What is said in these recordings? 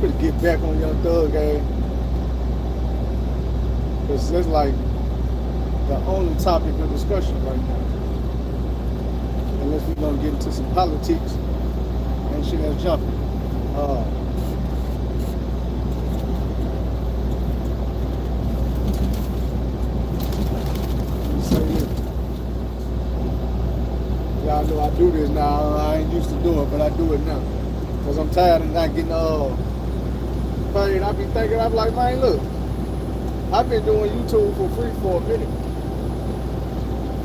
Could get back on Young Thug ass. Because that's like the only topic of discussion right now. Unless we're going to get into some politics and shit that's jumping. Y'all know I do this now. I ain't used to do it, but I do it now. Because I'm tired of not getting paid. I be thinking, I'm like, man, look, I've been doing YouTube for free for a minute.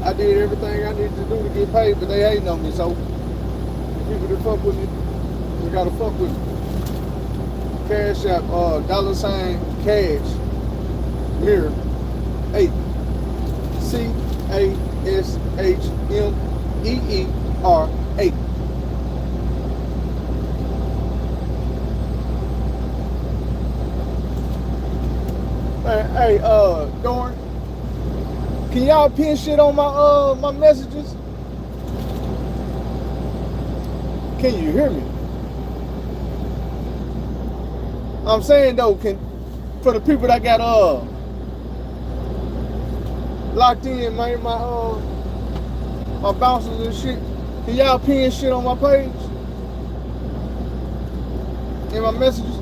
I did everything I needed to do to get paid, but they hating on me, so the people that fuck with me, they gotta fuck with me. Cash App, $cash, mirror, 8, CASHMEER 8. Hey, Dorn, can y'all pin shit on my messages? Can you hear me? I'm saying though, for the people that got locked in, man, my bouncers and shit, can y'all pin shit on my page? In my messages?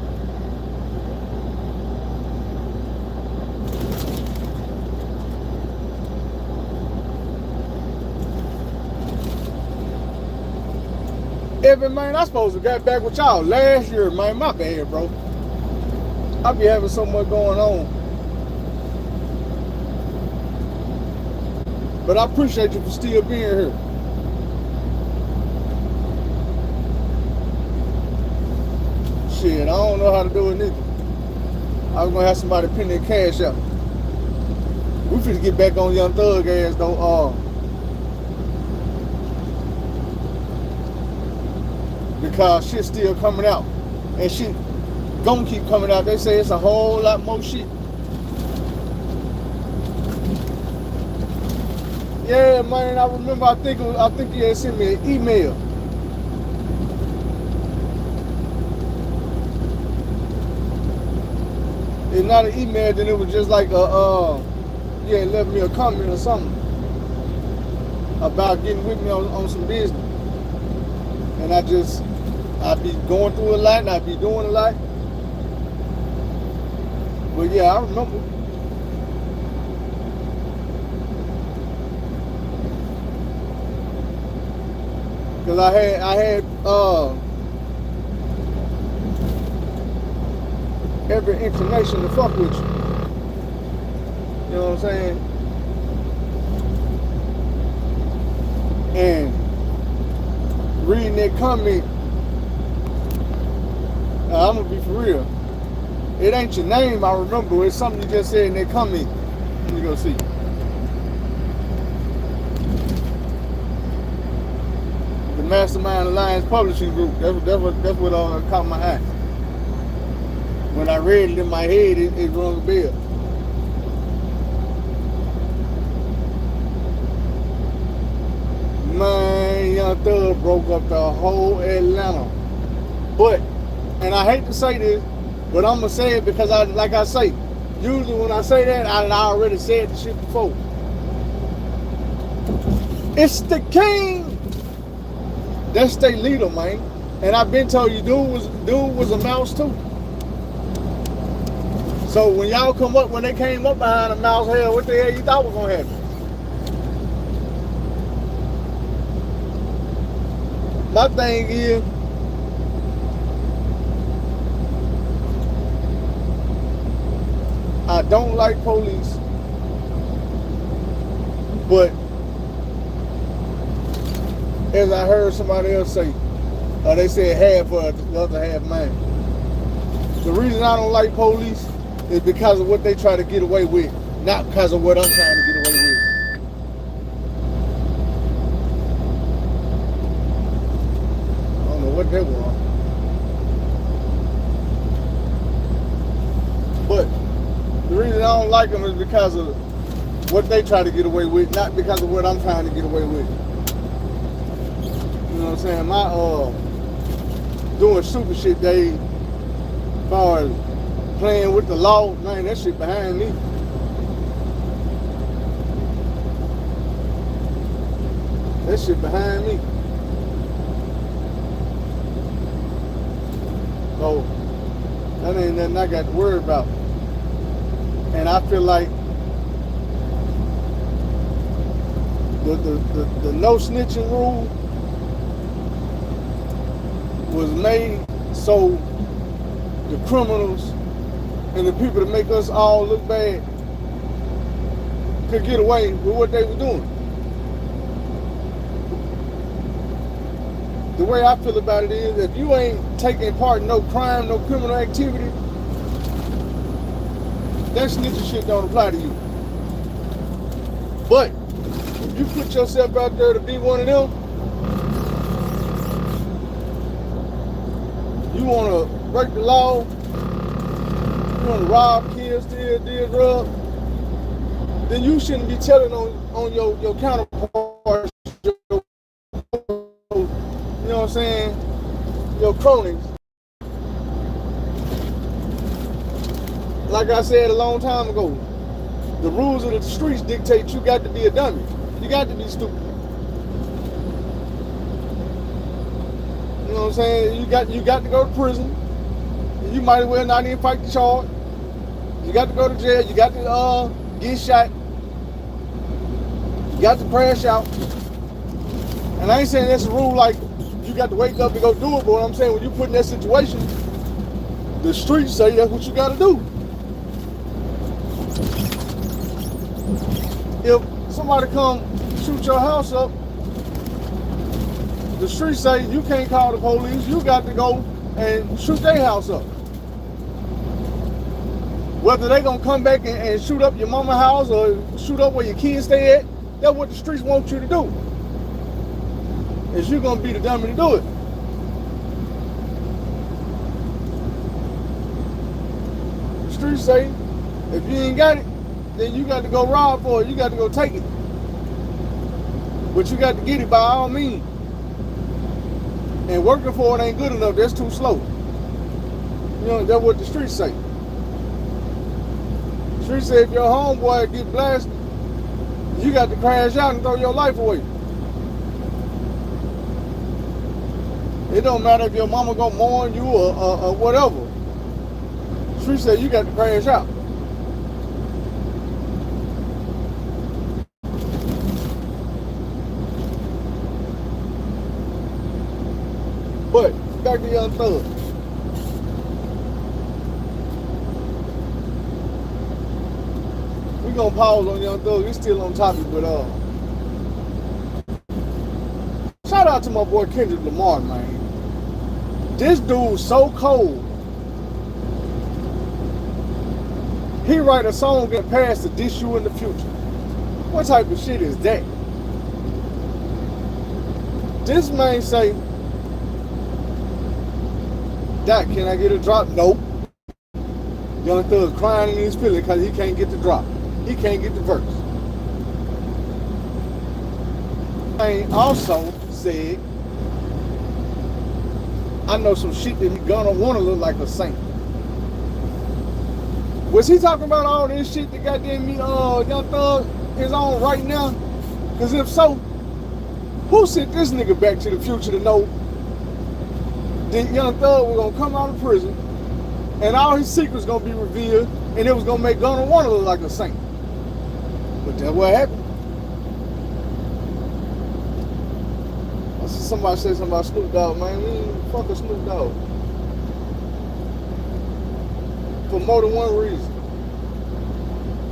Evan, man, I supposed to get back with y'all last year, man. My bad, bro. I be having so much going on. But I appreciate you for still being here. Shit, I don't know how to do it neither. I was gonna have somebody pin their cash out. We finna get back on Young Thug ass though. Because shit's still coming out. And shit gonna keep coming out. They say it's a whole lot more shit. Yeah, man, I remember, I think you had sent me an email. It's not an email, then it was just like yeah, it left me a comment or something about getting with me on some business. And I be going through a lot and I be doing a lot. But yeah, I remember. Cause I had every inclination to fuck with you. You know what I'm saying? And reading that comment, I'm gonna be for real. It ain't your name, I remember. It's something you just said in that comment. Let me go see. The Mastermind Alliance Publishing Group. That's what caught my eye. When I read it in my head, it rung a bell. Man, Young Thug broke up the whole Atlanta. But, and I hate to say this, but I'm gonna say it because like I say, usually when I say that, I already said the shit before. It's the king. That's their leader, man. And I've been told you, dude was a mouse too. So when they came up behind a mouse, hell, what the hell you thought was gonna happen? My thing is, I don't like police, but as I heard somebody else say, they said half of the other half mine. The reason I don't like police is because of what they try to get away with, not because of what I'm trying to get away with. I don't know what that was. But the reason I don't like them is because of what they try to get away with, not because of what I'm trying to get away with. You know what I'm saying? My doing stupid shit, they As far as playing with the law, man, that shit behind me. That shit behind me. So that ain't nothing I got to worry about. And I feel like the no snitching rule was made so the criminals and the people that make us all look bad could get away with what they were doing. The way I feel about it is, if you ain't taking part in no crime, no criminal activity, that snitching shit don't apply to you. But if you put yourself out there to be one of them, you want to break the law, you want to rob, kill, steal, deal drugs, then you shouldn't be telling on your counterparts, you know what I'm saying, your cronies. Like I said a long time ago, the rules of the streets dictate you got to be a dummy. You got to be stupid. You know what I'm saying? You got to go to prison. You might as well not even fight the charge. You got to go to jail. You got to get shot. You got to crash out. And I ain't saying that's a rule like you got to wake up and go do it, but what I'm saying, when you put in that situation, the streets say that's what you got to do. If somebody come shoot your house up, the streets say you can't call the police, you got to go and shoot their house up. Whether they gonna come back and shoot up your mama's house or shoot up where your kids stay at, that's what the streets want you to do. Is you gonna be the dummy to do it. The streets say, if you ain't got it, then you got to go rob for it. You got to go take it. But you got to get it by all means. And working for it ain't good enough. That's too slow. You know, that's what the streets say. The streets say if your homeboy get blasted, you got to crash out and throw your life away. It don't matter if your mama gonna mourn you or whatever. The streets say you got to crash out. But back to Young Thug. We gonna pause on Young Thug. He's still on topic, but shout out to my boy Kendrick Lamar, man. This dude's so cold. He write a song get past to diss you in the future. What type of shit is that? This man say, Doc, can I get a drop? Nope. Young Thug crying in his feelings because he can't get the drop. He can't get the verse. And also said, I know some shit that he gonna wanna look like a saint. Was he talking about all this shit that goddamn Young Thug is on right now? Because if so, who sent this nigga back to the future to know that Young Thug was gonna come out of prison and all his secrets gonna be revealed and it was gonna make Gunna wanna look like a saint? But that's what happened. I see somebody say something about Snoop Dogg, man. We ain't fucking Snoop Dogg. For more than one reason.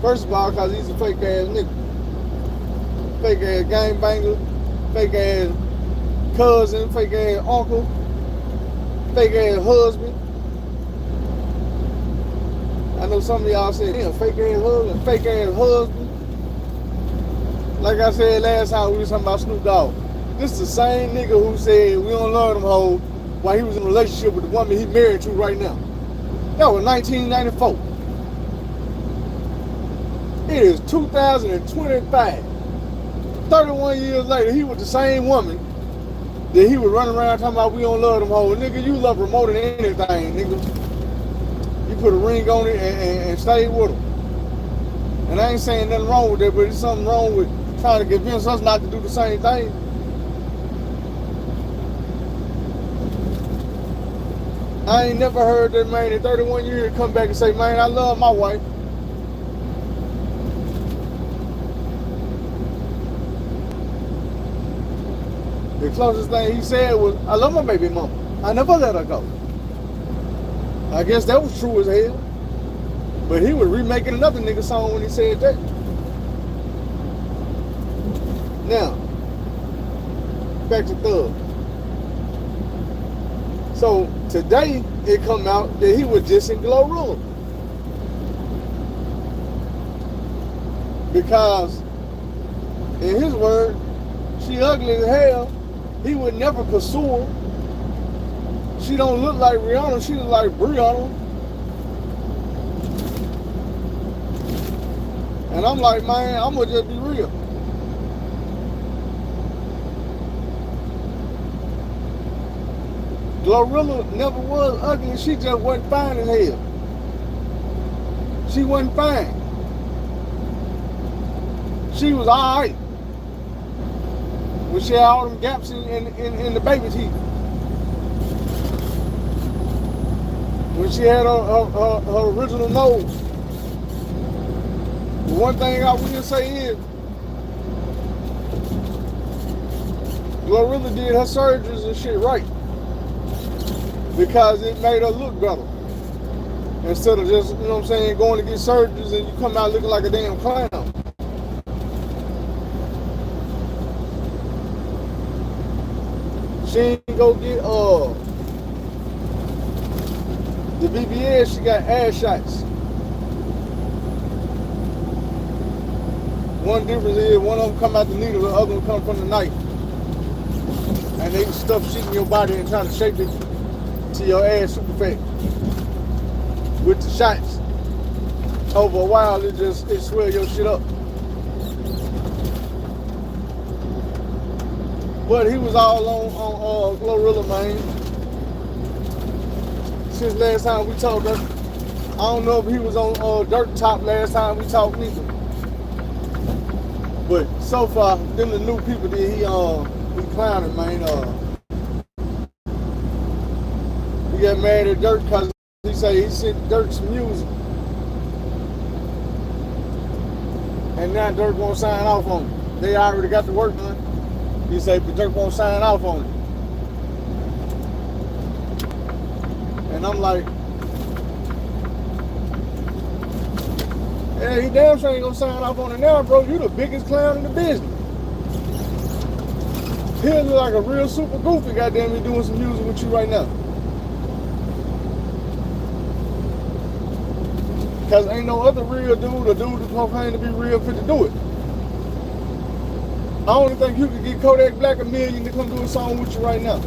First of all, because he's a fake ass nigga. Fake ass gangbanger, fake ass cousin, fake ass uncle, fake ass husband. I know some of y'all said, damn, fake ass husband, fake ass husband. Like I said last time we was talking about Snoop Dogg. This is the same nigga who said we don't love them hoes while he was in a relationship with the woman he married to right now. That was 1994. It is 2025. 31 years later, he was the same woman that he was running around talking about we don't love them hoes. Nigga, you love her more than anything, nigga. put a ring on it and stayed with him. And I ain't saying nothing wrong with that, but it's something wrong with trying to convince us not to do the same thing. I ain't never heard that man in 31 years come back and say, man, I love my wife. The closest thing he said was, I love my baby mama. I never let her go. I guess that was true as hell. But he was remaking another nigga song when he said that. Now, back to Thug. So today it come out that he was dissing Glorilla. Because in his word, she ugly as hell. He would never pursue her. She don't look like Rihanna, she look like Brianna. And I'm like, man, I'm gonna just be real. Glorilla never was ugly, she just wasn't fine as hell. She wasn't fine. She was alright. When she had all them gaps in the baby teeth. When she had her original nose. The one thing I will say is, Glorilla did her surgeries and shit right. Because it made her look better. Instead of just, you know what I'm saying, going to get surgeries and you come out looking like a damn clown. She ain't go get the BBS, she got ass shots. One difference is one of them come out the needle, the other one come from the knife. And they stuff shit in your body and trying to shape it to your ass super fat. With the shots, over a while it swell your shit up. But he was all on Glorilla, man. Since last time we talked, I don't know if he was on Dirt Top last time we talked neither. But so far, them the new people that he clowning, man. He got mad at Dirt because he sent Dirt some music. And now Dirt won't sign off on it. They already got the work done. He said, but Dirt won't sign off on it. And I'm like, yeah, he damn sure ain't gonna sign off on it now, bro. You the biggest clown in the business. He look like a real super goofy, goddamn me, doing some music with you right now. Because ain't no other real dude or dude that's gonna claim to be real fit to do it. I only think you could get Kodak Black $1 million to come do a song with you right now.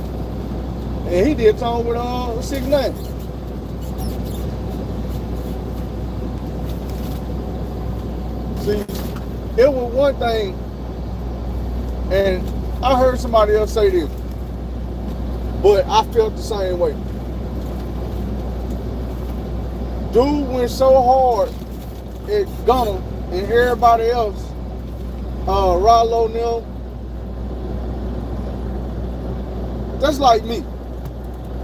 And he did a song with 6ix9ine. See, it was one thing, and I heard somebody else say this, but I felt the same way. Dude went so hard at Gunna and everybody else, Rollo and them. That's like me.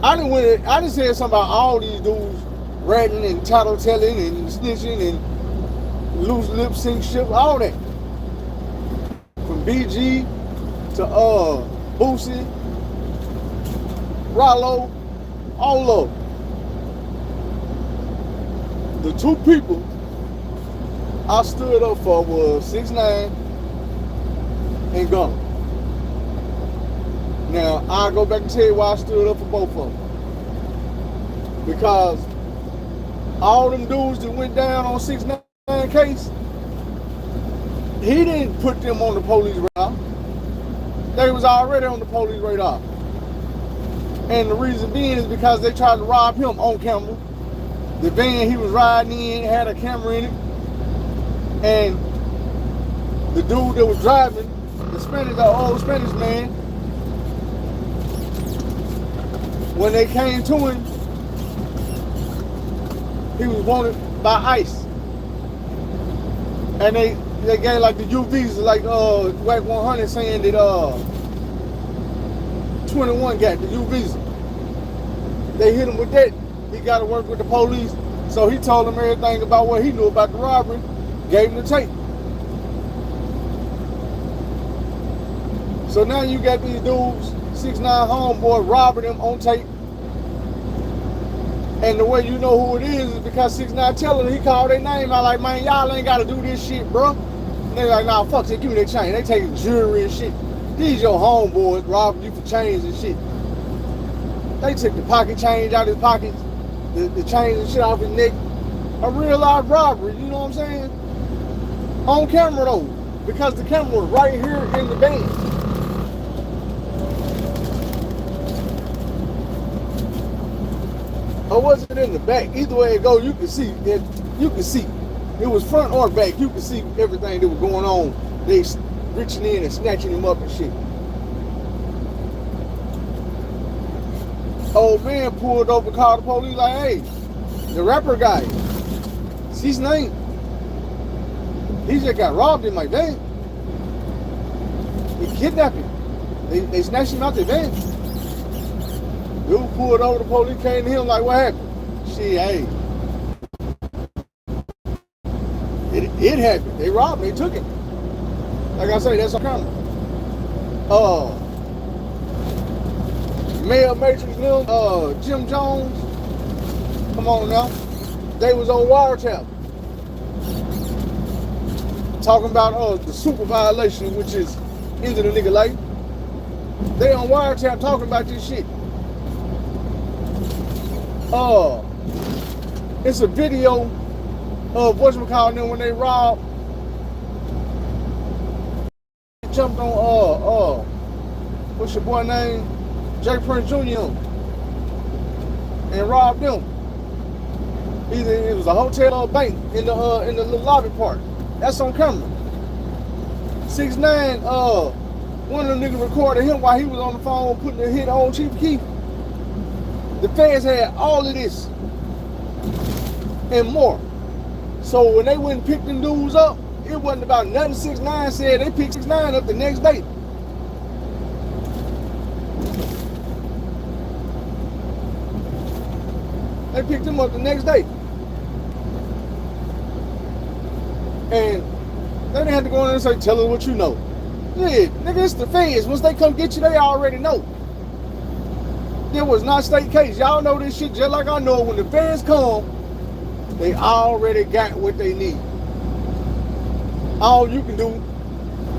I done said something about all these dudes ratting and tattletelling and snitching and loose lip sync shit, all that. From BG to Boosie, Rollo, all of them. The two people I stood up for was 6ix9ine and Gunna. Now, I'll go back and tell you why I stood up for both of them. Because all them dudes that went down on 6ix9ine case, he didn't put them on the police radar. They was already on the police radar. And the reason being is because they tried to rob him on camera. The van he was riding in had a camera in it. And the dude that was driving, the old Spanish man, when they came to him, He was wanted by ICE. And they gave like the UVs like WAC 100 saying that 21 got the UVs. They hit him with that. He got to work with the police. So he told them everything about what he knew about the robbery. Gave him the tape. So now you got these dudes, 6'9" homeboy robbing them on tape. And the way you know who it is because 6'9" telling him, he called their name out like, man, y'all ain't got to do this shit, bro. And they like, nah, fuck it, give me that chain. They taking jewelry and shit. These your homeboys robbing you for chains and shit. They took the pocket change out of his pockets, the chains and shit off his neck. A real life robbery, you know what I'm saying? On camera though, because the camera was right here in the van. Or was it in the back? Either way it go, you can see it. You can see it was front or back. You can see everything that was going on. They reaching in and snatching him up and shit. Old man pulled over, called the police like, hey, the rapper guy, it's his name. He just got robbed in my van. They kidnapped him. They snatched him out the van. Dude pulled over, the police came to him like, what happened? Shit, hey. It happened. They robbed him, they took him. Like I say, that's on camera. Mayor Matrix, Jim Jones, come on now. They was on wiretap. Talking about the super violation, which is ending the nigga life. They on wiretap talking about this shit. It's a video of whatchamacallit when they robbed. Jumped on what's your boy name? Jay Prince Jr. and robbed them. Either it was a hotel or a bank in the little lobby part. That's on camera. 6'9", one of them niggas recorded him while he was on the phone putting the hit on Chief Keef. The feds had all of this and more. So when they went and picked them dudes up, it wasn't about nothing 6'9" said. They picked 6'9" up the next day. They picked him up the next day. And they didn't have to go in there and say, tell us what you know. Yeah, nigga, it's the feds. Once they come get you, they already know. There was not state case. Y'all know this shit just like I know. When the feds come, they already got what they need. All you can do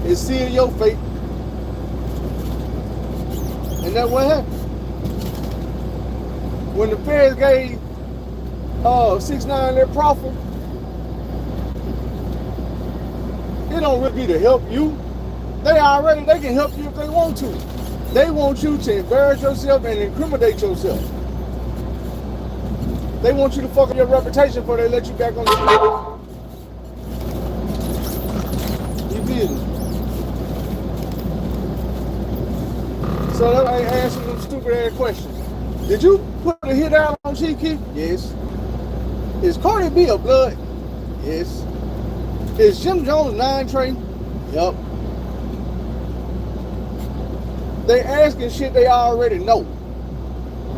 is seal your fate. And that's what happened. When the feds gave 6'9" their profit, it don't really be to help you. They can help you if they want to. They want you to embarrass yourself and incriminate yourself. They want you to fuck up your reputation before they let you back on the street. You feel me? So I asked you them stupid ass questions. Did you put a hit out on Chief Keef? Yes. Is Cardi B a blood? Yes. Is Jim Jones 9 Trey? Yup. They asking shit they already know.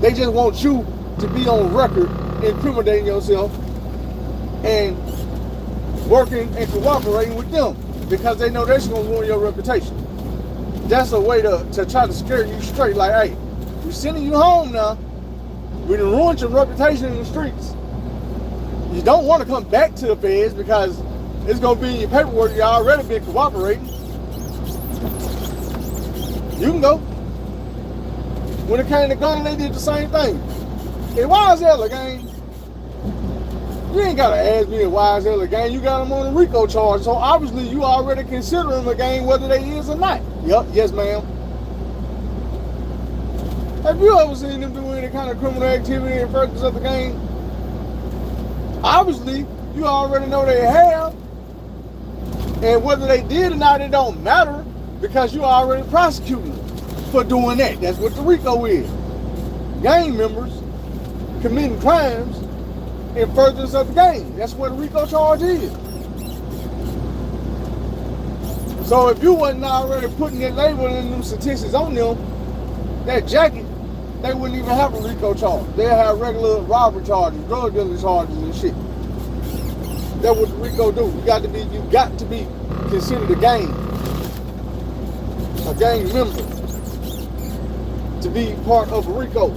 They just want you to be on record incriminating yourself and working and cooperating with them because they know that's going to ruin your reputation. That's a way to try to scare you straight. Like, hey, we're sending you home now. We done ruined your reputation in the streets. You don't want to come back to the feds because it's going to be in your paperwork. You already been cooperating. You can go. When it came to gun, they did the same thing. Hey, why is that a gang? You ain't got to ask me why is that a gang. You got them on a RICO charge. So obviously you already consider them a gang whether they is or not. Yup, yes ma'am. Have you ever seen them do any kind of criminal activity in furtherance of the gang? Obviously, you already know they have. And whether they did or not, it don't matter because you already prosecuting them for doing that. That's what the RICO is. Gang members committing crimes in furtherance of the game. That's what a RICO charge is. So if you wasn't already putting that label and them statistics on them, that jacket, they wouldn't even have a RICO charge. They'll have regular robbery charges, drug dealing charges and shit. That's what the RICO do. You got to be considered a gang member to be part of a RICO.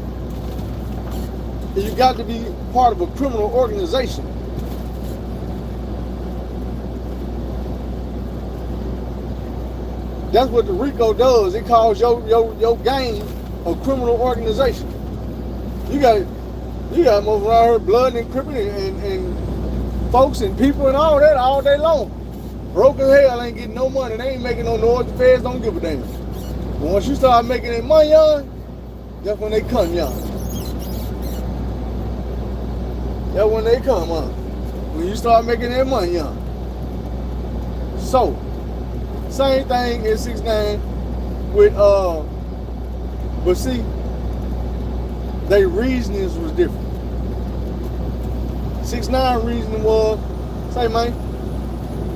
And you got to be part of a criminal organization. That's what the RICO does. It calls your gang a criminal organization. You got move around here blood and cripping and folks and people and all that all day long. Broke as hell, ain't getting no money. They ain't making no noise. The feds don't give a damn. But once you start making that money, young, that's when they come, young. That's when they come, huh? When you start making that money, young. So, same thing in 6ix9ine with but see, their reasonings was different. 6ix9ine reasoning was, say man,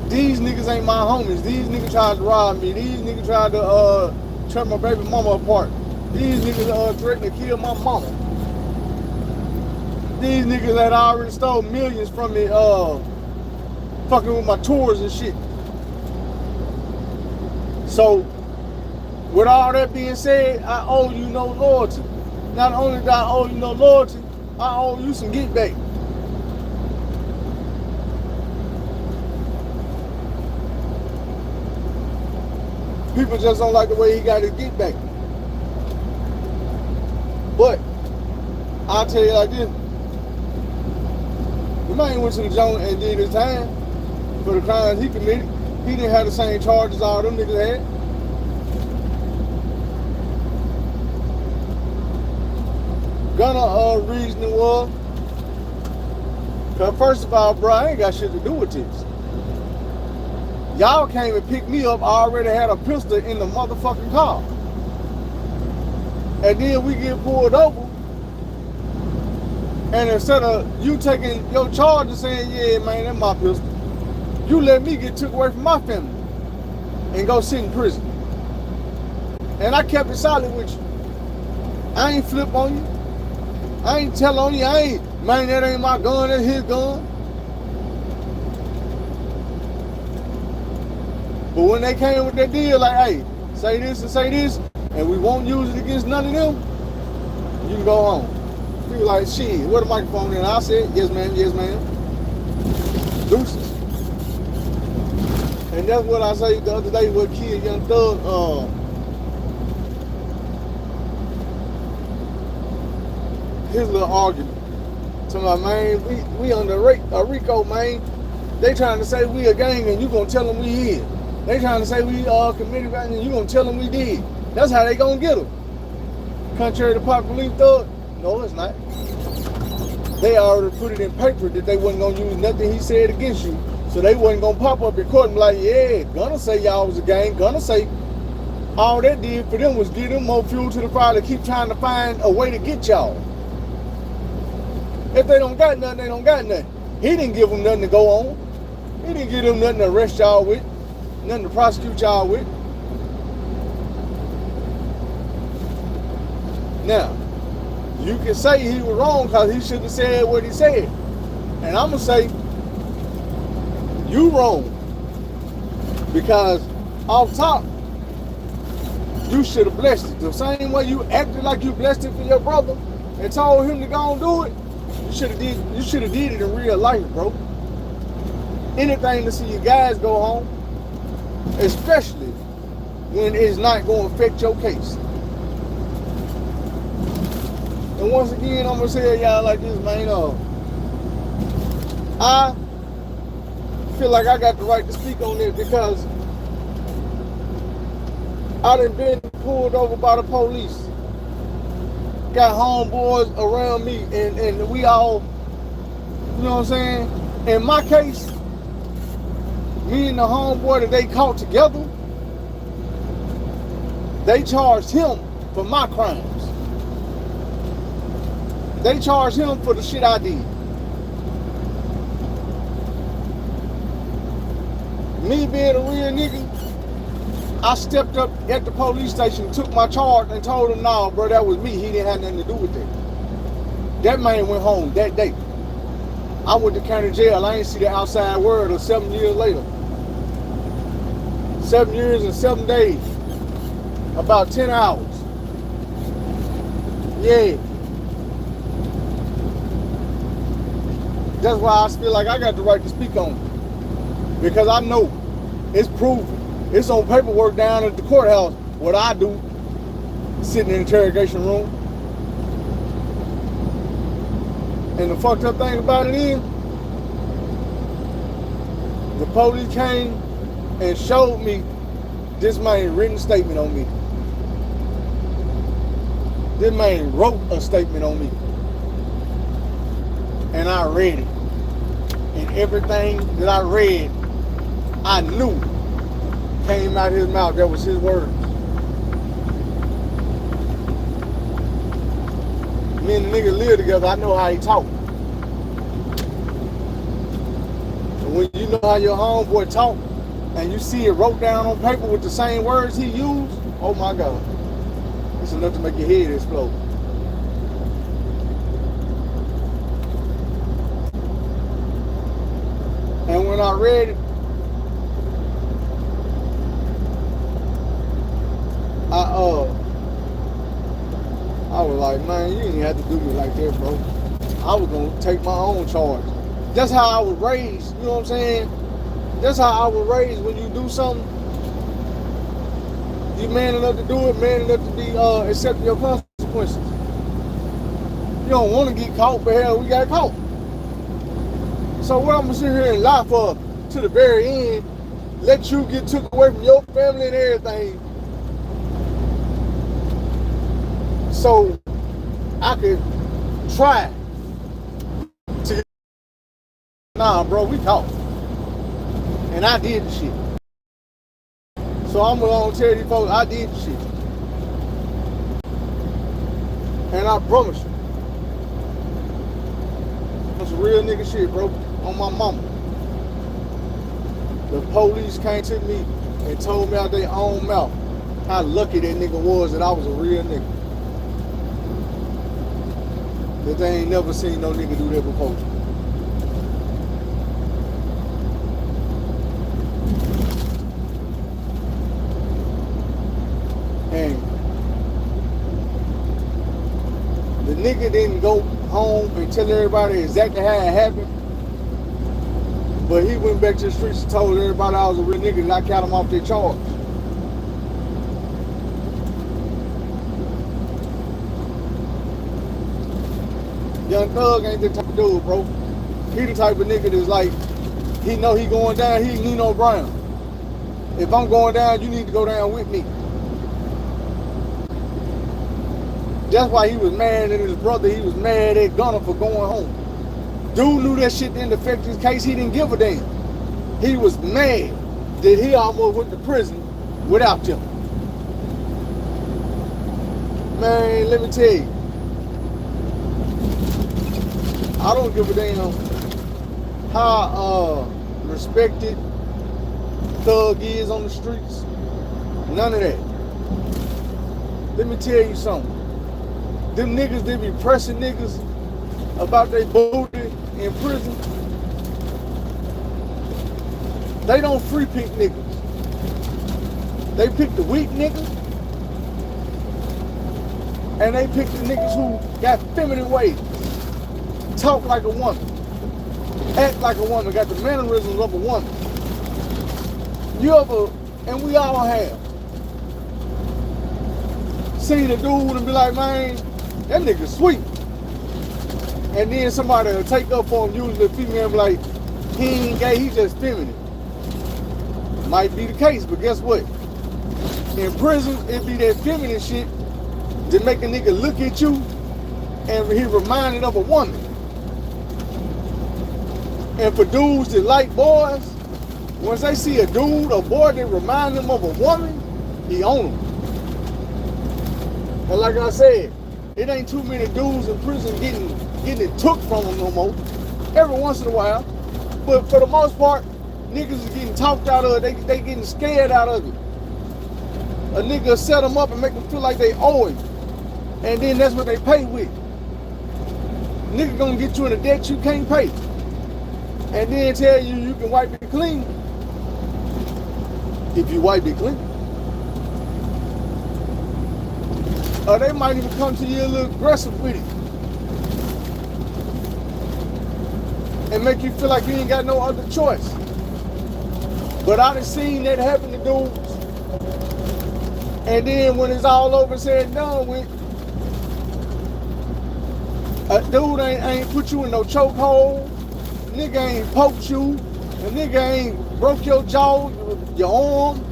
these niggas ain't my homies. These niggas tried to rob me. These niggas tried to tear my baby mama apart. These niggas threatened to kill my mama. These niggas had already stole millions from me fucking with my tours and shit. So, with all that being said, I owe you no loyalty. Not only do I owe you no loyalty, I owe you some get back. People just don't like the way he got his get back. But, I'll tell you like this. The man went to the joint and did his time for the crimes he committed. He didn't have the same charges all them niggas had. Gunna reasoning was, cause first of all, bro, I ain't got shit to do with this. Y'all came and picked me up, I already had a pistol in the motherfucking car. And then we get pulled over, and instead of you taking your charge and saying, yeah, man, that's my pistol, you let me get took away from my family and go sit in prison. And I kept it solid with you. I ain't flip on you. I ain't tell on you. I ain't, man, that ain't my gun, that's his gun. But when they came with that deal, like, hey, say this and say this, and we won't use it against none of them, you can go home. People like, shit, where the microphone? And I said, yes, ma'am, yes, ma'am. Deuces. And that's what I say the other day with Kid Young Thug. His little argument. So my man, we under a RICO, man. They trying to say we a gang and you gonna tell them we is. They trying to say we committed right and you gonna tell them we did. That's how they gonna get them. Contrary to popular belief, Thug, no, it's not. They already put it in paper that they wasn't gonna use nothing he said against you. So they wasn't gonna pop up in court and be like, yeah, gonna say y'all was a gang, gonna say all that did for them was give them more fuel to the fire to keep trying to find a way to get y'all. If they don't got nothing, they don't got nothing. He didn't give them nothing to go on. He didn't give them nothing to arrest y'all with, nothing to prosecute y'all with. Now, you can say he was wrong because he shouldn't have said what he said. And I'm gonna say, you wrong. Because off top, you should have blessed it. The same way you acted like you blessed it for your brother and told him to go and do it, you should have did it in real life, bro. Anything to see you guys go home, especially when it's not going to affect your case. And once again, I'm gonna say y'all like this, man. I feel like I got the right to speak on this because I done been pulled over by the police. Got homeboys around me and we all, you know what I'm saying? In my case, me and the homeboy that they caught together, they charged him for my crimes. They charged him for the shit I did. Me being a real nigga, I stepped up at the police station, took my charge, and told him, nah, bro, that was me. He didn't have nothing to do with that. That man went home that day. I went to county jail. I ain't see the outside world until 7 years later. 7 years and 7 days. About 10 hours. Yeah. That's why I feel like I got the right to speak on it. Because I know it's proven. It's on paperwork down at the courthouse what I do, sitting in the interrogation room. And the fucked up thing about it is, the police came and showed me this man written statement on me. This man wrote a statement on me. And I read it. And everything that I read, I knew came out of his mouth. That was his words. Me and the nigga live together. I know how he talk. And when you know how your homeboy talk, and you see it wrote down on paper with the same words he used, oh my God. It's enough to make your head explode. And when I read it, I was like, man, you didn't have to do me like that, bro. I was gonna take my own charge. That's how I was raised, you know what I'm saying? That's how I was raised. When you do something, you man enough to do it, man enough to be accept your consequences. You don't want to get caught, but hell, we got caught. So what I'm gonna sit here and lie for to the very end, let you get took away from your family and everything, so I could try to get. Nah, bro, we caught. And I did the shit. So I'm gonna tell these folks, I did the shit. And I promise you, that's some real nigga shit, bro, on my mama. The police came to me and told me out their own mouth how lucky that nigga was that I was a real nigga. That they ain't never seen no nigga do that before. And the nigga didn't go home and tell everybody exactly how it happened. But he went back to the streets and told everybody I was a real nigga and I got him off their charge. Young Thug ain't the type of dude, bro. He the type of nigga that's like, he know he going down, he Nino Brown. If I'm going down, you need to go down with me. That's why he was mad at his brother. He was mad at Gunner for going home. Dude knew that shit didn't affect his case. He didn't give a damn. He was mad that he almost went to prison without him. Man, let me tell you, I don't give a damn how respected Thug is on the streets. None of that. Let me tell you something. Them niggas that be pressing niggas about their booty in prison, they don't free pick niggas. They pick the weak niggas, and they pick the niggas who got feminine ways, talk like a woman, act like a woman, got the mannerisms of a woman. You ever, and we all have, seen a dude and be like, man, that nigga sweet. And then somebody will take up for him, usually the female, be like, he ain't gay, he just feminine. Might be the case, but guess what? In prison, it be that feminine shit that make a nigga look at you and he reminded of a woman. And for dudes that like boys, once they see a dude or boy that remind them of a woman, he own them. And like I said, it ain't too many dudes in prison getting it took from them no more. Every once in a while. But for the most part, Niggas is getting talked out of it. They getting scared out of it. A nigga set them up and make them feel like they owe him. And then that's what they pay with. Nigga gonna get you in a debt you can't pay. And then tell you can wipe it clean. If you wipe it clean. Or they might even come to you a little aggressive with it. And make you feel like you ain't got no other choice. But I done seen that happen to dudes. And then when it's all over and said and done with, a dude ain't put you in no chokehold. Nigga ain't poked you. A nigga ain't broke your jaw, your arm,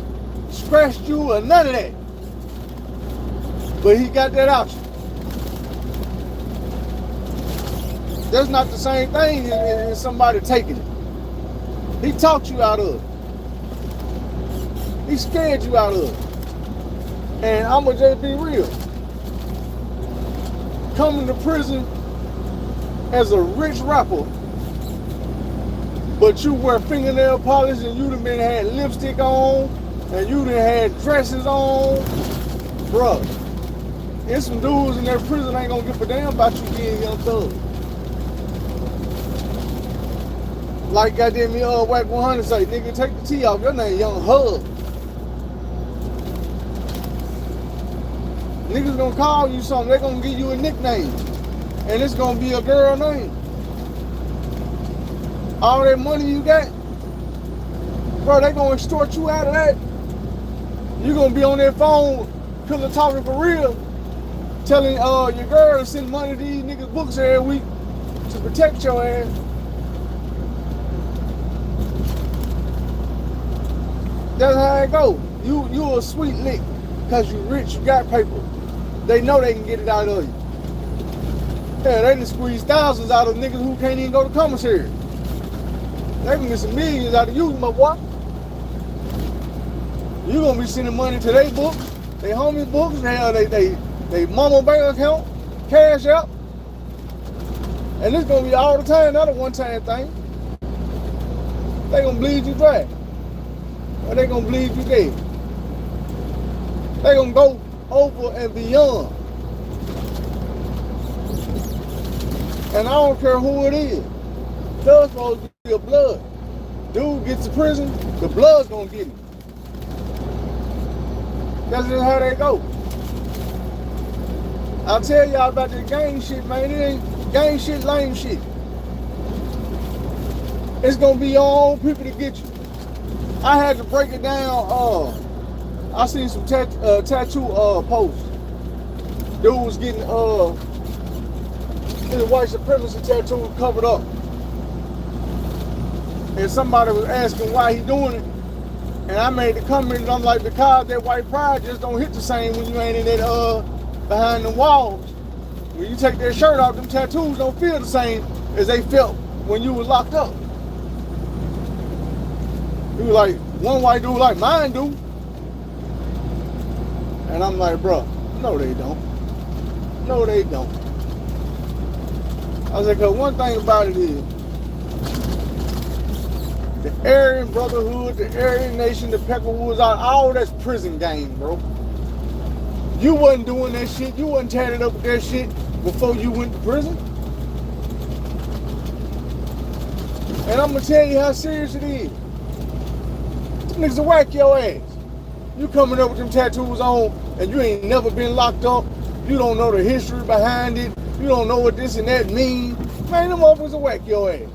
scratched you, or none of that. But he got that out you. That's not the same thing as somebody taking it. He talked you out of it. He scared you out of it. And I'ma just be real. Coming to prison as a rich rapper, but you wear fingernail polish and you done been had lipstick on and you done had dresses on, bruh. There's some dudes in that prison ain't gonna give a damn about you being Young Thug. Like goddamn me, Whack 100 say, nigga, take the T off. Your name Young Hug. Niggas gonna call you something. They gonna give you a nickname, and it's gonna be a girl name. All that money you got, bro, they gonna extort you out of that. You gonna be on their phone, pillow talking for real, telling your girl to send money to these niggas' books every week to protect your ass. That's how it go. You a sweet lick, cause you rich, you got paper. They know they can get it out of you. Yeah, they done squeeze thousands out of niggas who can't even go to commissary. They can get some millions out of you, my boy. You gonna be sending money to their books, their homie books, they mama bank account, cash out. And it's gonna be all the time, not a one-time thing. They gonna bleed you dry. Or they gonna bleed you dead. They gonna go over and beyond. And I don't care who it is. Thug's supposed to be your blood. Dude gets to prison, the blood's gonna get him. That's just how they go. I'll tell y'all about this gang shit, man. It ain't gang shit, lame shit. It's gonna be your own people to get you. I had to break it down. I seen some tattoo posts. Dude was getting his white supremacy tattoo covered up. And somebody was asking why he doing it. And I made the comment, I'm like, because that white pride just don't hit the same when you ain't in that behind the walls. When you take that shirt off, them tattoos don't feel the same as they felt when you was locked up. He was like, one white dude like mine do. And I'm like, bro, no they don't. No they don't. I was like, cause one thing about it is, the Aryan Brotherhood, the Aryan Nation, the Peckerwoods, all that's prison game, bro. You wasn't doing that shit. You wasn't tatted up with that shit before you went to prison. And I'm gonna tell you how serious it is. Them niggas will whack your ass. You coming up with them tattoos on and you ain't never been locked up. You don't know the history behind it. You don't know what this and that mean. Man, them motherfuckers will whack your ass.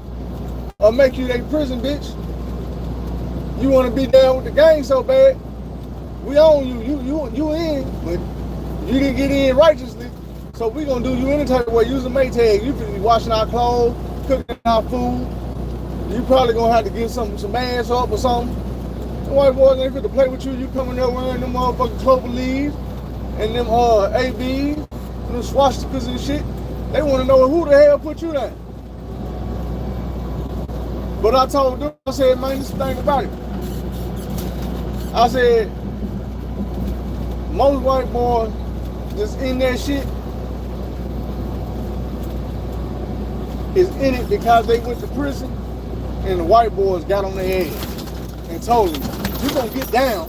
Or make you their prison bitch. You wanna be down with the gang so bad. We own you. You in, but you didn't get in righteously. So we gonna do you any type of way. Use a Maytag. You finna be washing our clothes, cooking our food. You probably gonna have to give some ass up or something. The white boys ain't fit to play with you. You coming there wearing them motherfucking clover leaves and them ABs, them swastikas and shit. They wanna know who the hell put you there. But I told them, I said, man, this is the thing about it. I said, most white boys that's in that shit is in it because they went to prison and the white boys got on their ass. and told him, "You're gonna get down.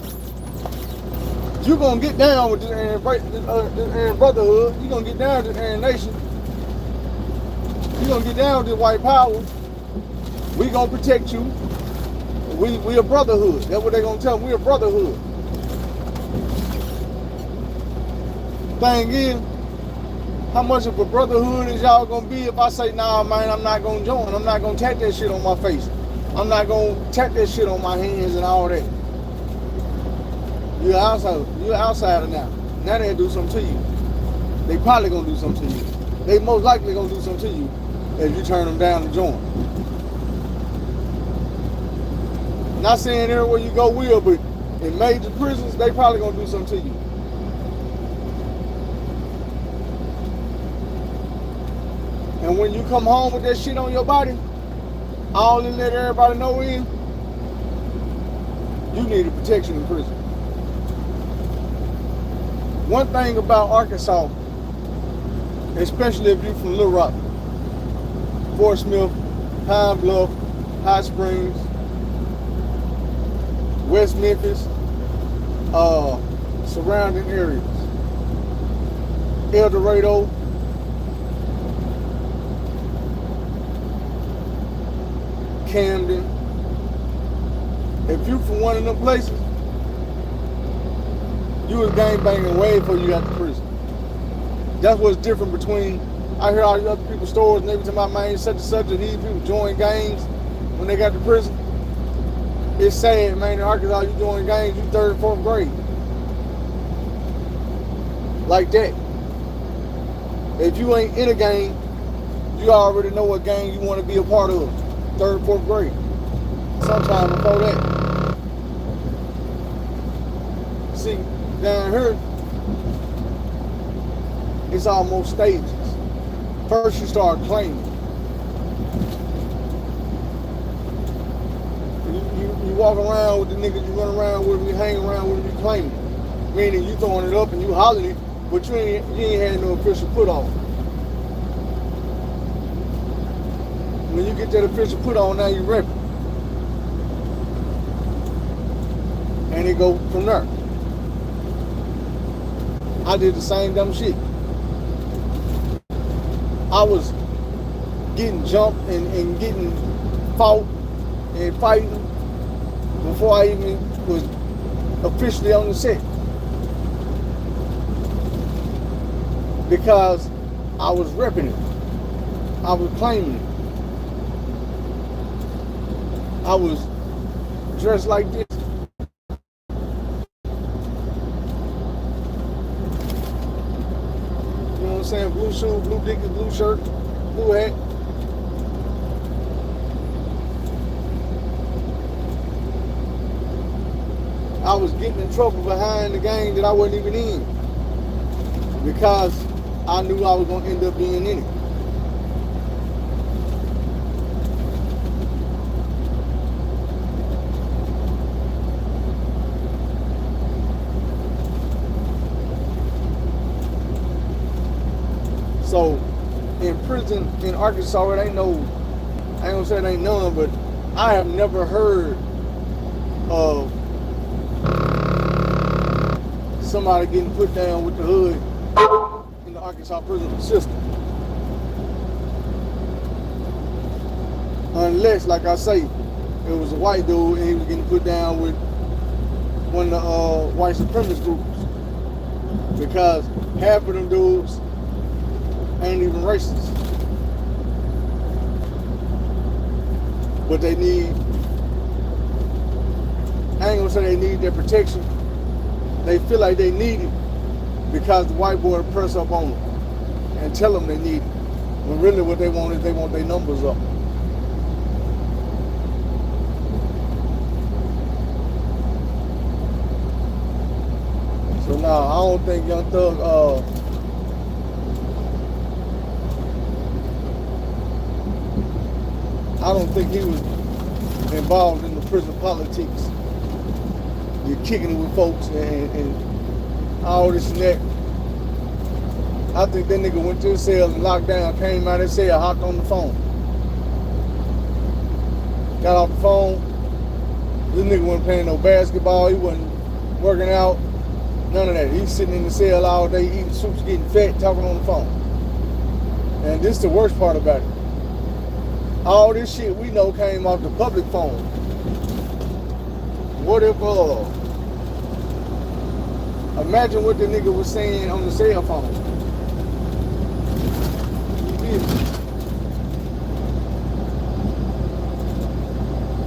You're gonna get down with this Aryan Brotherhood. You're gonna get down with this Aryan Nation. You're gonna get down with this white power. We gonna protect you. We a brotherhood." That's what they gonna tell them. We a brotherhood. Thing is, how much of a brotherhood is y'all gonna be if I say, "Nah, man, I'm not gonna join. I'm not gonna tap that shit on my face. I'm not gonna tap that shit on my hands and all that." You're outside. You're an outsider now. Now they'll do something to you. They probably gonna do something to you. They most likely gonna do something to you if you turn them down to join. Not saying everywhere you go will, but in major prisons, they probably gonna do something to you. And when you come home with that shit on your body, all in let everybody know in, you need a protection in prison. One thing about Arkansas, especially if you're from Little Rock, Fort Smith, Pine Bluff, Hot Springs, West Memphis, surrounding areas, El Dorado, Camden. If you from one of them places, you was gangbanging way before you got to prison. That's what's different between, I hear all these other people's stories and every time I mind such and such, and these people join gangs when they got to prison. It's sad, man, in Arkansas you join gangs, you 3rd and 4th grade. Like that. If you ain't in a gang, you already know what gang you want to be a part of. 3rd, 4th grade. Sometime before that. See, down here, it's almost stages. First you start claiming. You walk around with the niggas you run around with, you hang around with, you claiming. Meaning you throwing it up and you hollering it, but you ain't had no official put on. When you get that official put on, now you repping. And it go from there. I did the same dumb shit. I was getting jumped and getting fought and fighting before I even was officially on the set. Because I was repping it. I was claiming it. I was dressed like this. You know what I'm saying? Blue shoes, blue dickies, blue shirt, blue hat. I was getting in trouble behind the gang that I wasn't even in. Because I knew I was going to end up being in it. So, in prison in Arkansas, it ain't no, I ain't gonna say it ain't none, but I have never heard of somebody getting put down with the hood in the Arkansas prison system. Unless, like I say, it was a white dude and he was getting put down with one of the white supremacist groups. Because half of them dudes ain't even racist. But they need, I ain't gonna say they need their protection. They feel like they need it because the white boy press up on them and tell them they need it. When really what they want is they want their numbers up. So now I don't think Young Thug I don't think he was involved in the prison politics. You're kicking it with folks and all this and that. I think that nigga went to his cell and locked down, came out of his cell, hopped on the phone. Got off the phone, This nigga wasn't playing no basketball. He wasn't working out. None of that. He's sitting in the cell all day, eating soups, getting fat, talking on the phone. And this is the worst part about it. All this shit we know came off the public phone. What if, imagine what the nigga was saying on the cell phone. You feel me?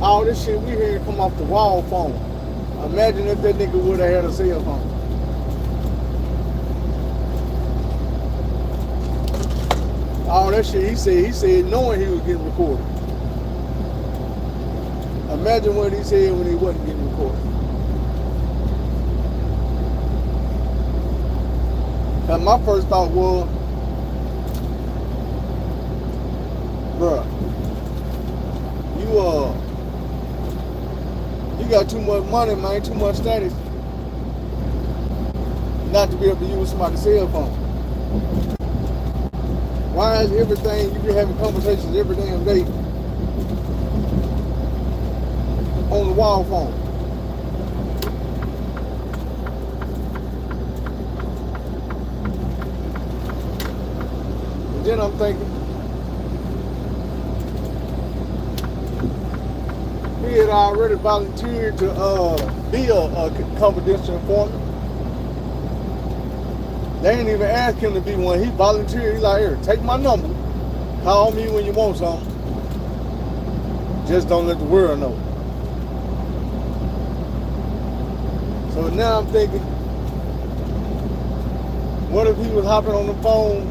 All this shit we hear come off the wall phone. Imagine if that nigga would have had a cell phone. All that shit he said knowing he was getting recorded. Imagine what he said when he wasn't getting recorded. And my first thought was, bruh, you got too much money, man, too much status, not to be able to use somebody's cell phone. Why is everything, you be having conversations every damn day on the wall phone? And then I'm thinking, he had already volunteered to be a confidential informant. They ain't even ask him to be one. He volunteered. He's like, here, take my number. Call me when you want something. Just don't let the world know. So now I'm thinking, what if he was hopping on the phone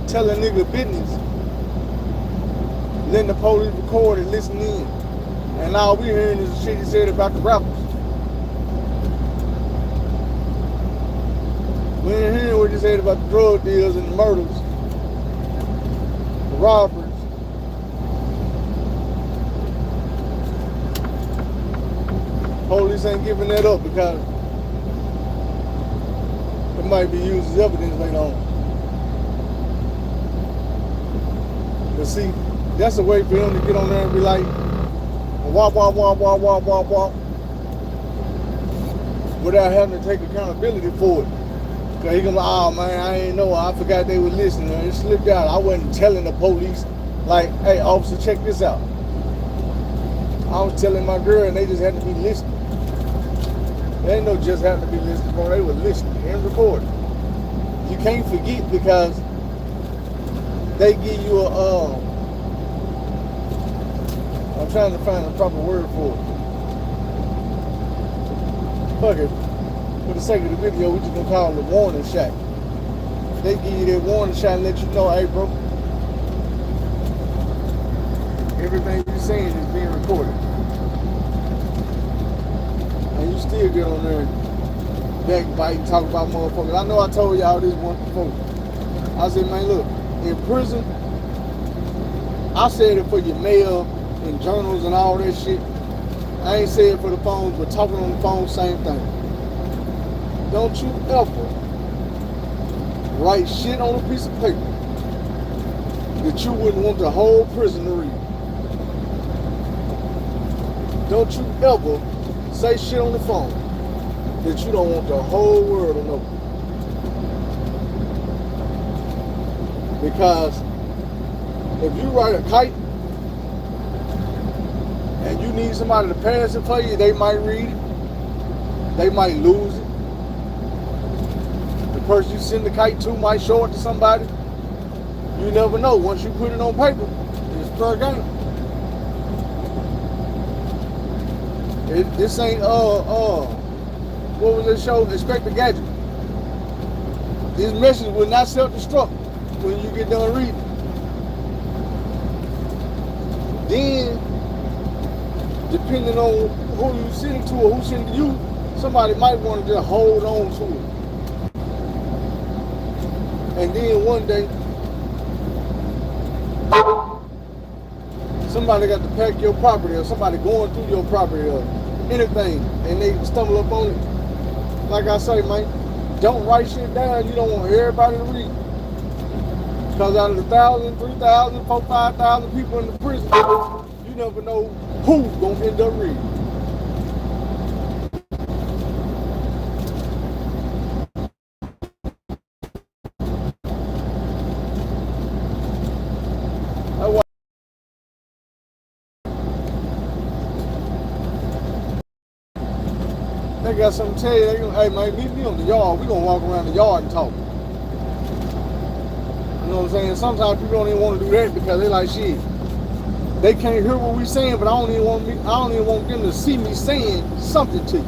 telling nigga business, letting the police record and listen in, and all we hearing is the shit he said about the rappers. We ain't hearing what he said about the drug deals and the murders, the robberies. Police ain't giving that up because it might be used as evidence later on. But see, that's a way for him to get on there and be like, wop, wop, wop, wop, wop, wop, wop, without having to take accountability for it. Cause he gonna be like, oh man, I ain't know, I forgot they were listening. It slipped out. I wasn't telling the police, like, hey officer, check this out. I was telling my girl and they just had to be listening. They ain't no just having to be listening, bro. They were listening and recording. You can't forget because they give you a, I'm trying to find the proper word for it. Fuck it. For the sake of the video, we just gonna call it a warning shot. They give you that warning shot and let you know, hey bro, everything you're saying is being recorded. And you still get on there and backbite and talk about motherfuckers. I know I told y'all this once before. I said, man, look, in prison, I said it for your mail and journals and all that shit. I ain't say it for the phones, but talking on the phone, same thing. Don't you ever write shit on a piece of paper that you wouldn't want the whole prison to read. Don't you ever say shit on the phone that you don't want the whole world to know. Because if you write a kite and you need somebody to pass it for you, they might read it. They might lose it. The person you send the kite to might show it to somebody. You never know. Once you put it on paper, it's fair game. This ain't what was that show? Inspector Gadget. This message will not self-destruct when you get done reading. Then, depending on who you send it to or who sent it to you, somebody might want to just hold on to it. And then one day, somebody got to pack your property or somebody going through your property or anything and they stumble up on it. Like I say, man, don't write shit down you don't want everybody to read. Because out of the 1,000, 3,000, 4,000, 5,000 people in the prison, you never know who's going to end up reading. got something to tell you, they gonna, hey man, meet me on the yard. We gonna walk around the yard and talk. You know what I'm saying? Sometimes people don't even want to do that because they like shit. They can't hear what we saying, but I don't even want them to see me saying something to you.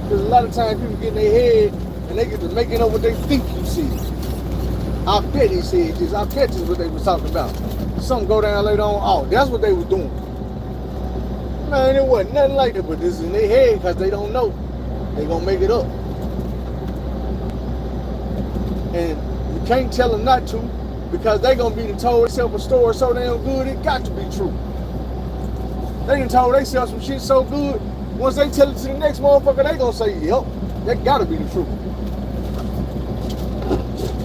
Because a lot of times people get in their head and they get to making up what they think you see. I bet he said this. I bet this is what they was talking about. Something go down later on. Oh, that's what they was doing. Man, it wasn't nothing like that, but this is in their head because they don't know. They gonna make it up. And you can't tell them not to because they gonna be told themselves a story so damn good it got to be true. They done told themselves some shit so good, once they tell it to the next motherfucker, they gonna say, yep, that gotta be the truth.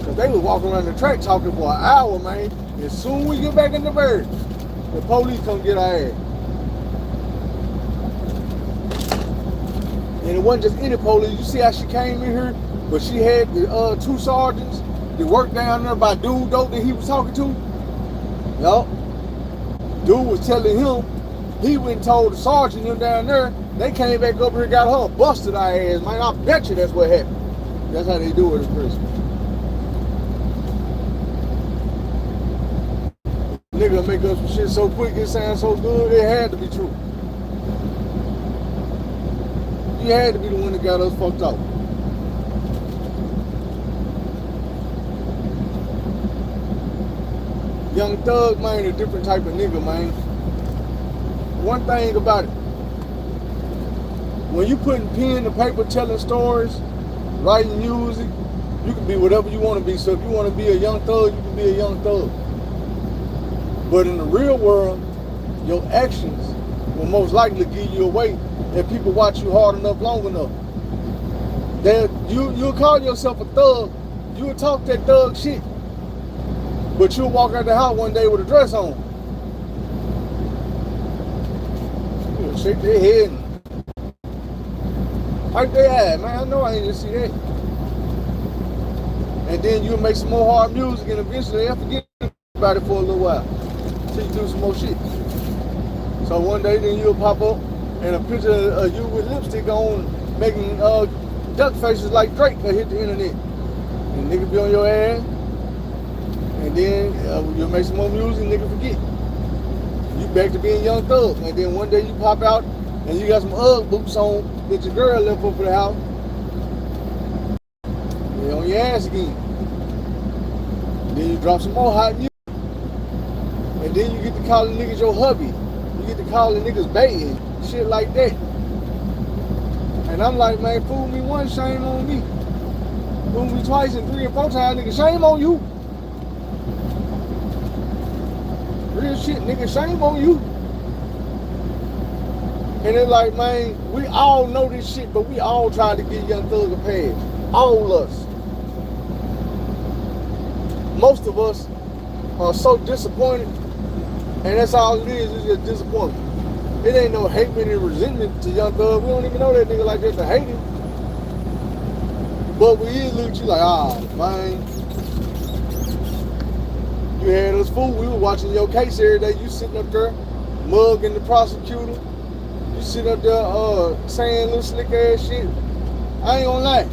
Cause they was walking around the track talking for an hour, man. As soon as we get back in the bird, the police come get our ass. And it wasn't just any police. You see how she came in here, but she had the 2 sergeants that worked down there by dude though that he was talking to. Yup. Dude was telling him, he went and told the sergeant them down there, they came back up here and got her, busted our ass, man. I bet you that's what happened. That's how they do it in prison. Nigga make up some shit so quick, it sounds so good, it had to be true. You had to be the one that got us fucked up. Young Thug, man, a different type of nigga, man. One thing about it, when you putting pen to paper telling stories, writing music, you can be whatever you want to be. So if you want to be a young thug, you can be a young thug. But in the real world, your actions will most likely give you away if people watch you hard enough, long enough. Then you'll call yourself a thug, you'll talk that thug shit, but you'll walk out the house one day with a dress on. You'll shake their head and pipe their ass, man. I know I ain't just see that. And then you'll make some more hard music and eventually they'll forget about it for a little while. Till you do some more shit. So one day then you'll pop up and a picture of you with lipstick on making duck faces like Drake that hit the internet. And nigga be on your ass. And then you'll make some more music and nigga forget. You back to being young thug. And then one day you pop out and you got some Ugg boots on that your girl left over the house. You're on your ass again. And then you drop some more hot music. And then you get to calling niggas your hubby. You get to calling niggas bae. Shit like that. And I'm like, man, fool me once, shame on me. Fool me twice and 3 and 4 times, nigga, shame on you. Real shit, nigga, shame on you. And it's like, man, we all know this shit, but we all try to get Young Thug a pass. All us. Most of us are so disappointed, and that's all it is just disappointment. It ain't no hatred and resentment to Young Thug. We don't even know that nigga like that to hate him. But we is look at you like, ah, man. You had us fooled. We were watching your case every day. You sitting up there, mugging the prosecutor. You sitting up there saying little slick ass shit. I ain't gonna lie.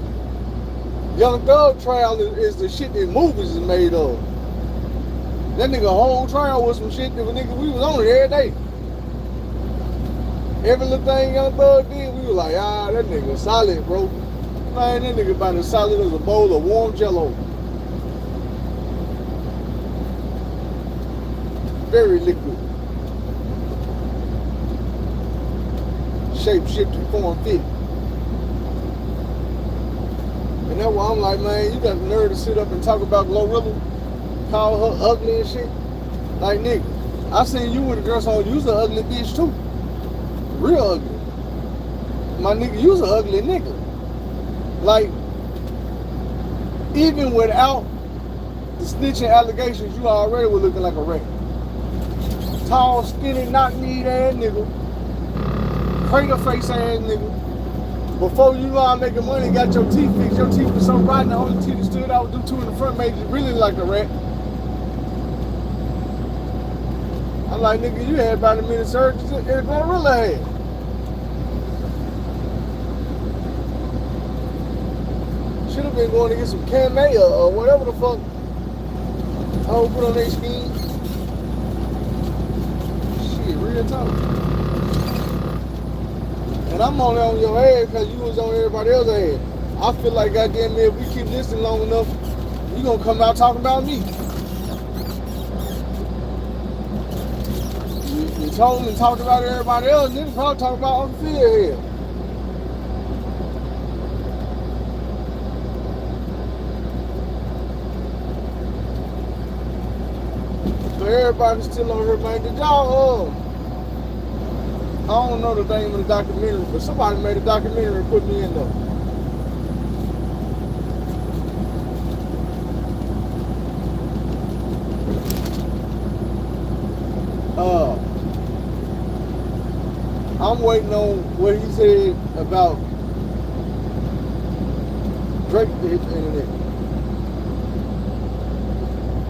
Young Thug trial is the shit that movies is made of. That nigga whole trial was some shit that we was on it every day. Every little thing Young Thug did, we was like, ah, that nigga solid, bro. Man, that nigga about as solid as a bowl of warm jello. Very liquid. Shape shifting, form fit. And that's why I'm like, man, you got the nerve to sit up and talk about Glorilla, call her ugly and shit. Like, nigga, I seen you with a dress on, you's an ugly bitch too. Real ugly. My nigga, you's an ugly nigga. Like, even without the snitching allegations, you already were looking like a wreck. Tall, skinny, knock-kneed ass nigga. Crater face ass nigga. Before you know I'm making money, got your teeth fixed. Your teeth were so rotten, the only teeth that stood out would do 2 in the front, made you really like a rat. I'm like, nigga, you had about as many surgeries as Glorilla had. have been going to get some Camay or whatever the fuck. I would put on their skin. Shit, real talk. And I'm only on your ass because you was on everybody else's ass. I feel like goddamn if we keep listening long enough, you gonna come out talking about me. You told and talked about everybody else, then probably talk about Uncle Phil here. So everybody's still on her, man. Did y'all, I don't know the name of the documentary, but somebody made a documentary and put me in there. I'm waiting on what he said about Drake to hit the internet.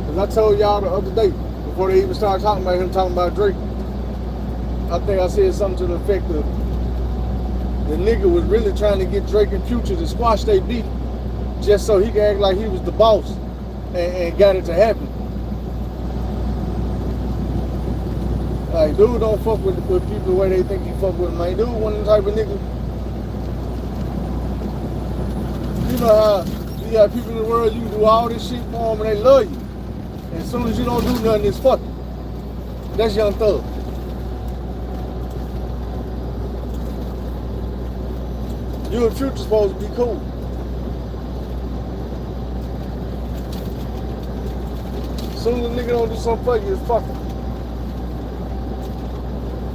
Because I told y'all the other day, before they even started talking about him talking about Drake, I think I said something to the effect of the nigga was really trying to get Drake and Future to squash their beef just so he could act like he was the boss and got it to happen. Like, dude don't fuck with people the way they think he fuck with them, man. Dude one of the type of nigga. You know how you got people in the world, you can do all this shit for them and they love you. And as soon as you don't do nothing, it's fuck you. That's Young Thug. You and Future supposed to be cool. As soon as a nigga don't do something for you, it's fuck you.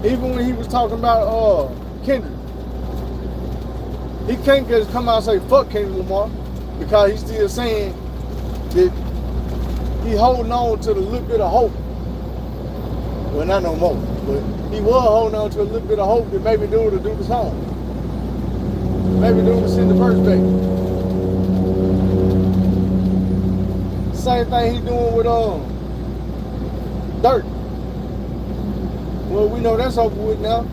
Even when he was talking about Kendrick, he can't just come out and say fuck Kendrick Lamar because he's still saying that he holding on to the little bit of hope. Well, not no more, but he was holding on to a little bit of hope that maybe dude will do the song. Maybe dude will send the verse back. Same thing he doing with Dirt. Well, we know that's over with now.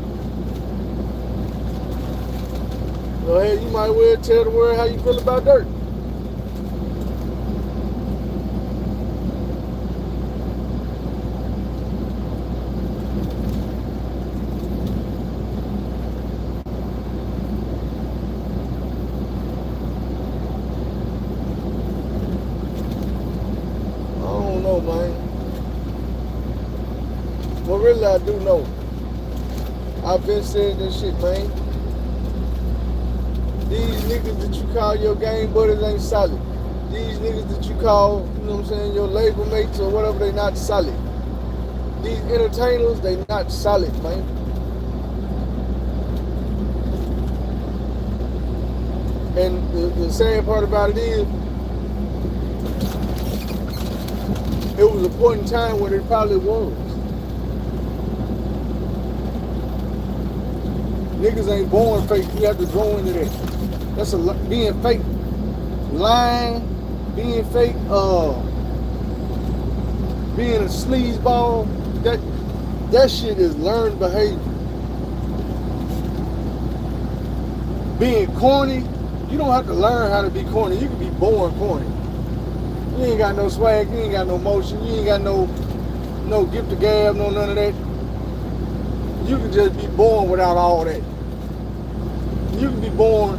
Well, hey, you might well tell the world how you feel about Dirt. I don't know, man. Well, really, I do know. I've been saying this shit, man. These niggas that you call your gang buddies ain't solid. These niggas that you call, you know what I'm saying, your label mates or whatever, they not solid. These entertainers, they not solid, man. And the sad part about it is, it was a point in time when it probably was. Niggas ain't born fake. You have to grow into that. That's being fake. Lying, being fake, being a sleazeball. That shit is learned behavior. Being corny, you don't have to learn how to be corny. You can be born corny. You ain't got no swag, you ain't got no motion, you ain't got no gift of gab, no none of that. You can just be born without all that. You can be born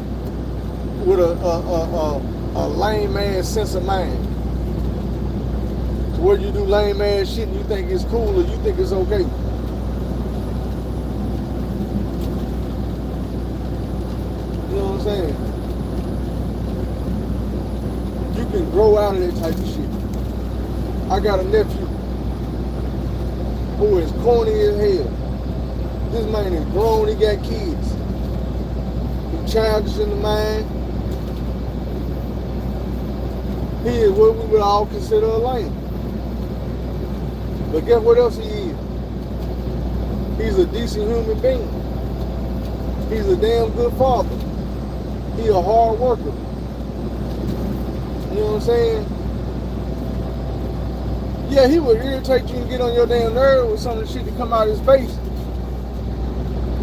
with a lame ass sense of mind. So where you do lame ass shit and you think it's cool or you think it's okay. You know what I'm saying? You can grow out of that type of shit. I got a nephew who is corny as hell. This man is grown, he got kids. He's childish in the mind. He is what we would all consider a lame. But guess what else he is? He's a decent human being. He's a damn good father. He's a hard worker. You know what I'm saying? Yeah, he would irritate you and get on your damn nerve with some of the shit that come out of his face.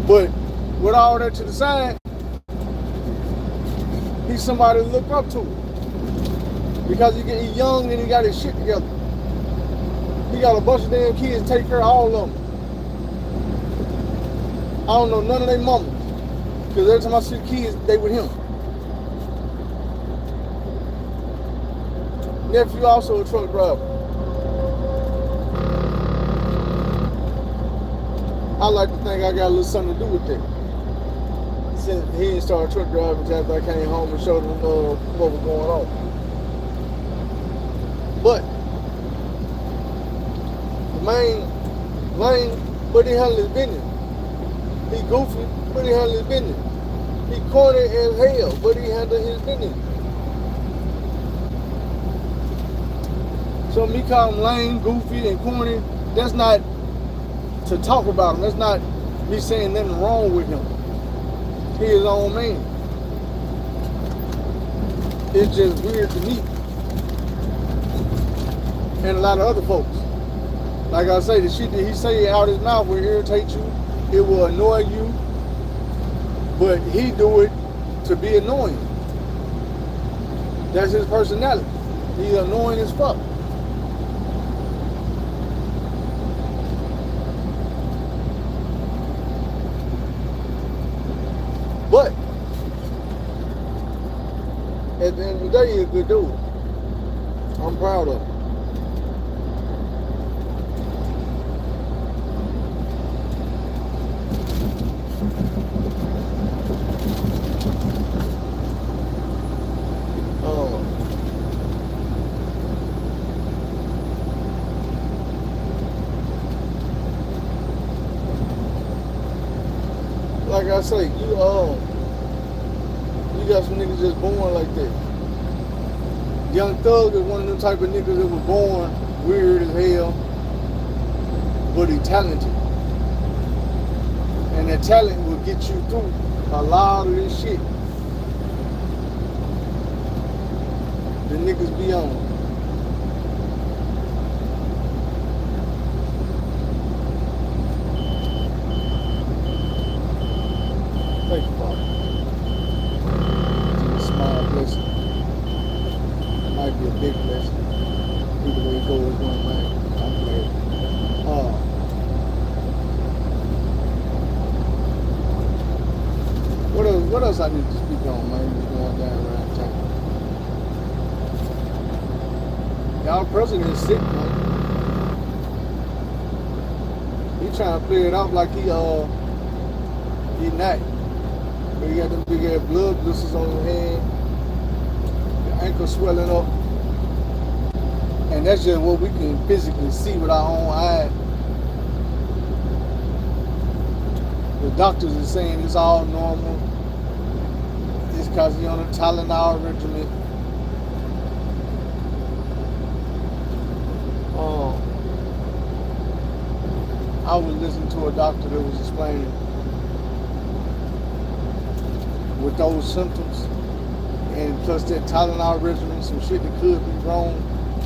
But with all that to the side, he's somebody to look up to. Because he young and he got his shit together. He got a bunch of damn kids, take care of all of them. I don't know none of their mamas. Because every time I see kids, they with him. Nephew also a truck driver. I like to think I got a little something to do with that. Since he didn't start truck driving until after I came home and showed him what was going on. But the main lane, but he handled his business. He goofy, but he handled his business. He corny as hell, but he handled his business. So me call him lame, goofy, and corny, that's not to talk about him. That's not me saying nothing wrong with him. He his own man. It's just weird to me. And a lot of other folks. Like I say, the shit that he say out his mouth will irritate you. It will annoy you. But he do it to be annoying. That's his personality. He's annoying as fuck. But at the end of the day, he's a good dude. I'm proud of him. Like I say, you got some niggas just born like that. Young Thug is one of them type of niggas that was born weird as hell, but he talented. And that talent will get you through a lot of this shit the niggas be on. Thank you, Father. It's a small blessing. It might be a big blessing. Either way it goes, one thing. I'm glad. What else I need to speak on, man? Just going down around town. Y'all president is sick, man. He trying to play it out like he not. But he got them big ass blood blisters on his hand, the ankle swelling up. And that's just what we can physically see with our own eyes. The doctors are saying it's all normal. It's because he's on a Tylenol regimen. I was listening to a doctor that was explaining with those symptoms and plus that Tylenol regimen, some shit that could be wrong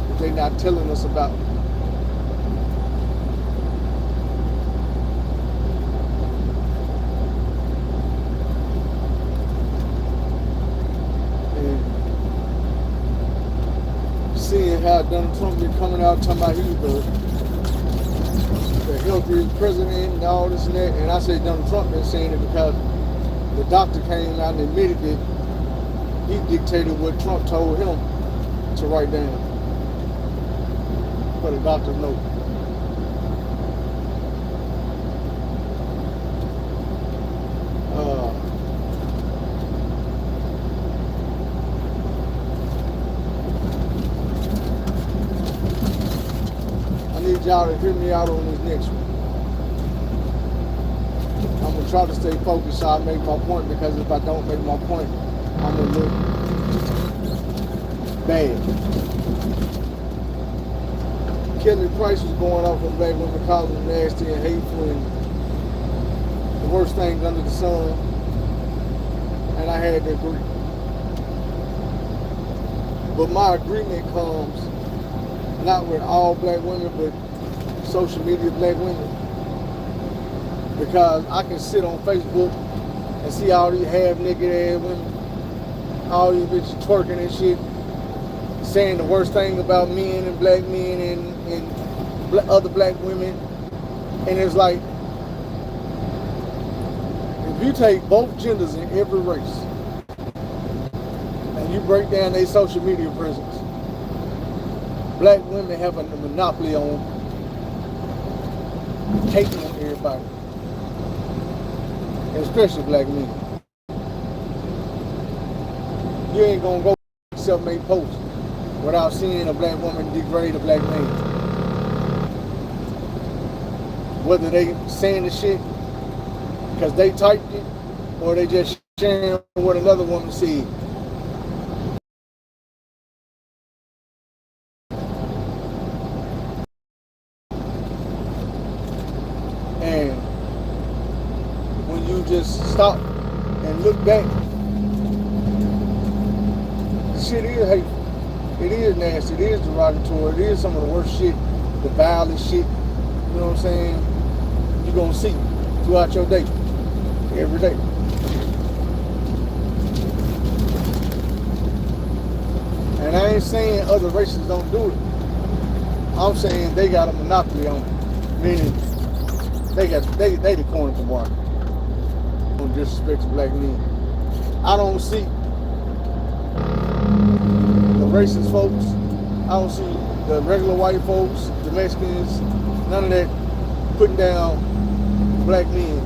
that they're not telling us about. And seeing how Donald Trump been coming out talking about he's the healthiest president and all this and that, and I say Donald Trump been saying it because the doctor came out and admitted that he dictated what Trump told him to write down for the doctor's note. I need y'all to hear me out on this next one. I'm going to try to stay focused so I make my point, because if I don't make my point, I'm going to look bad. Kelly Price was going off on black women, calling them nasty and hateful and the worst things under the sun. And I had to agree. But my agreement comes not with all black women, but social media black women. Because I can sit on Facebook and see all these half-naked ass women, all these bitches twerking and shit, saying the worst thing about men and black men and other black women. And it's like, if you take both genders in every race and you break down their social media presence, black women have a monopoly on hating on everybody, especially black men. You ain't gonna go self-made post without seeing a black woman degrade a black man. Whether they saying the shit because they typed it or they just sharing what another woman said. And when you just stop and look back, the shit is hateful. It is nasty. It is derogatory. It is some of the worst shit, the vilest shit. You know what I'm saying? You're gonna see throughout your day, every day. And I ain't saying other races don't do it. I'm saying they got a monopoly on it, meaning they the corner of the market. Don't disrespect to black men. I don't see the racist folks. I don't see the regular white folks, the Mexicans, none of that putting down black men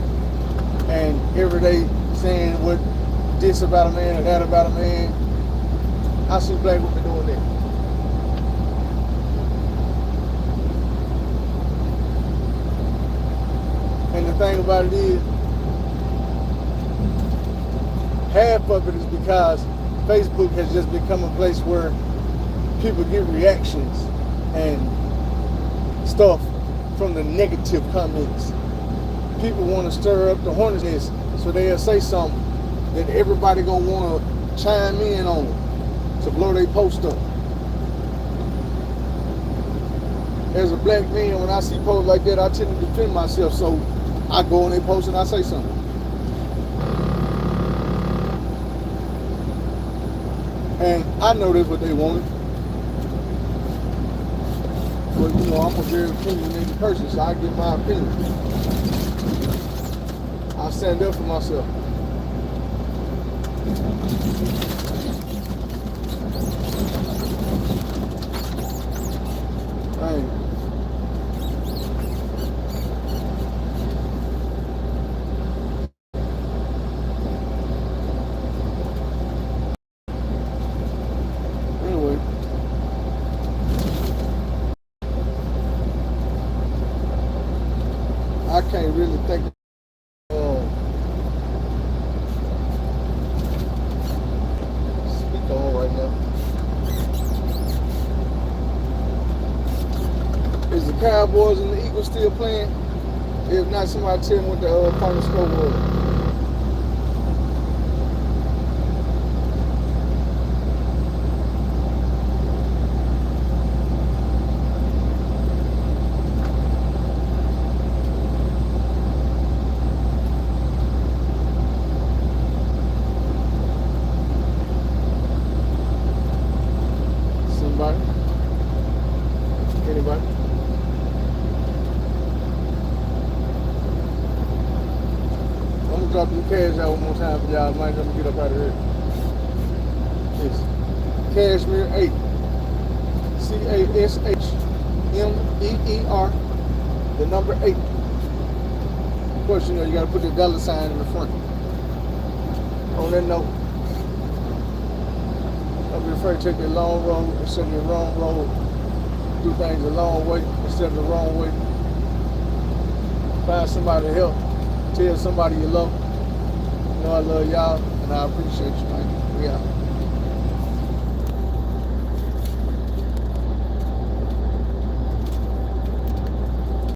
and every day saying what this about a man or that about a man. I see black women doing that. And the thing about it is, half of it is because Facebook has just become a place where people get reactions and stuff from the negative comments. People want to stir up the hornet's nest, so they'll say something that everybody gonna want to chime in on to blow their post up. As a black man, when I see posts like that, I tend to defend myself, so I go on their post and I say something. And I know that's what they wanted. But you know, I'm a very opinionated person, so I give my opinion. I stand up for myself. Dang. I can't really think speak on right now. Is the Cowboys and the Eagles still playing? If not, somebody tell me what the final score was. Anybody? I'm gonna drop your cash out one more time for y'all. Mind, I'm gonna get up out of here. It's Cashmere 8. CASHMEER. The number 8. Of course, you know you gotta put the dollar sign in the front. On that note, don't be afraid to take the long road instead of the wrong road. Do things the long way instead of the wrong way. Find somebody to help. Tell somebody you love. You know I love y'all and I appreciate you, man. We out.